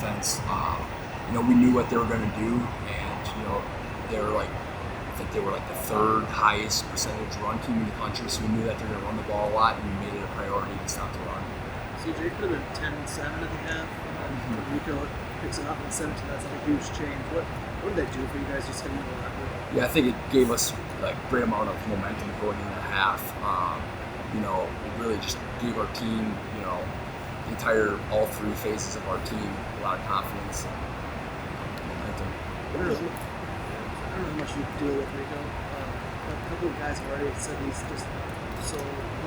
defense. We knew what they were going to do, and they were like, I think they were like the third highest percentage run team in the country, so we knew that they were going to run the ball a lot, and we made it a priority to stop the run. CJ could have been 10-7 at the half. Rico picks it up in 17. That's like a huge change. What did that do for you guys just hitting the line? Yeah, I think it gave us like a great amount of momentum going into the half. It really just gave our team, all three phases of our team a lot of confidence and momentum. I don't know how much you deal with Rico. A couple of guys have already said he's just so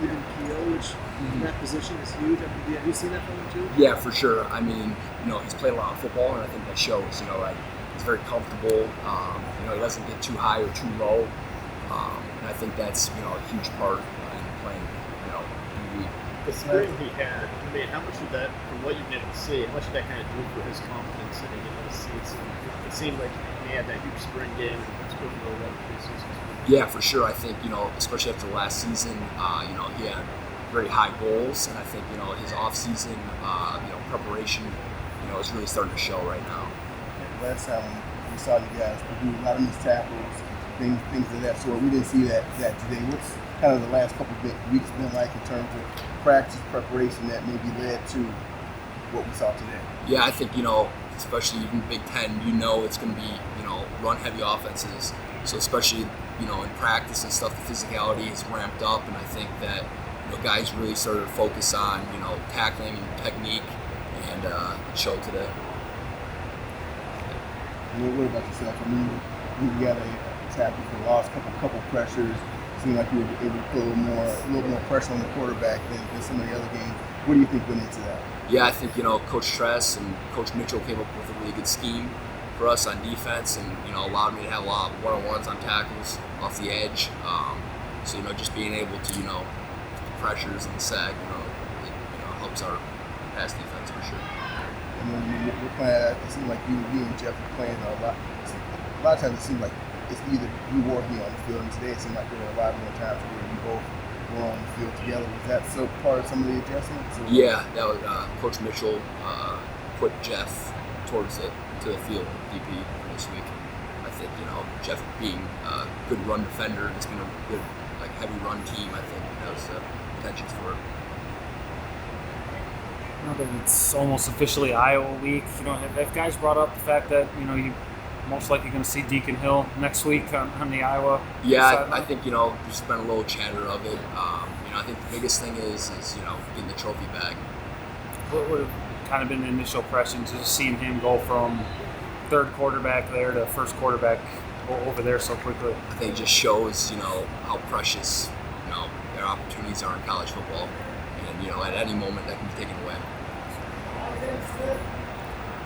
even keel, which in that position is huge. Have you seen that from him too? Yeah, for sure. He's played a lot of football, and I think that shows. He's very comfortable. He doesn't get too high or too low, and I think that's a huge part in playing. The spring he had. How much of that, from what you've been able to see, how much did that kind of do for his confidence heading into the season? It seemed like he had that huge spring game, and it's good for the preseason. Yeah, for sure. I think especially after last season, he had very high goals, and I think his off-season preparation is really starting to show right now. Last time we saw you guys do a lot of missed tackles, things of that sort. We didn't see that today. What's kind of the last couple of weeks been like in terms of practice preparation that maybe led to what we saw today? Yeah, I think especially even Big Ten, it's going to be run-heavy offenses. So especially in practice and stuff, the physicality is ramped up, and I think that guys really started to focus on tackling and technique, and it showed today. What about yourself? You got a tackle for the last couple pressures. It seemed like you were able to put a little more pressure on the quarterback than some of the other games. What do you think went into that? Yeah, I think Coach Tress and Coach Mitchell came up with a really good scheme for us on defense, and allowed me to have a lot of one-on-ones on tackles off the edge. So just being able to the pressures and the sack, it helps our pass defense for sure. And then we're playing. It seems like you and Jeff are playing a lot. A lot of times it seems like it's either you or me on the field, and today it seemed like there were a lot more times where we both were on the field together. Was that so part of some of the adjustments? Or? Yeah, that was Coach Mitchell put Jeff towards to the field DP for this week. I think Jeff being a good run defender, it's been a good heavy run team. I think that was intentions for it. Now that it's almost officially Iowa week, have guys brought up the fact that you most likely going to see Deacon Hill next week on the Iowa? Yeah, I think there's been a little chatter of it. I think the biggest thing is getting the trophy back. What would have kind of been the initial impressions, just seeing him go from third quarterback there to first quarterback over there so quickly? I think it just shows how precious their opportunities are in college football, and at any moment that can be taken away.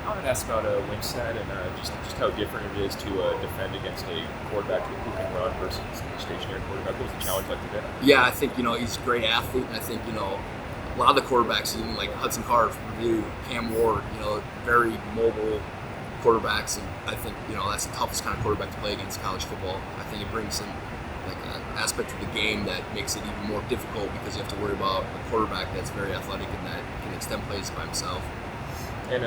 I wanted to ask about Winstead and just how different it is to defend against a quarterback who can run versus a stationary quarterback. What was the challenge like today? Yeah, I think he's a great athlete, and I think a lot of the quarterbacks, even like Hudson Card from Purdue, Cam Ward, very mobile quarterbacks, and I think that's the toughest kind of quarterback to play against college football. I think it brings some an aspect of the game that makes it even more difficult because you have to worry about a quarterback that's very athletic and that can extend plays by himself. And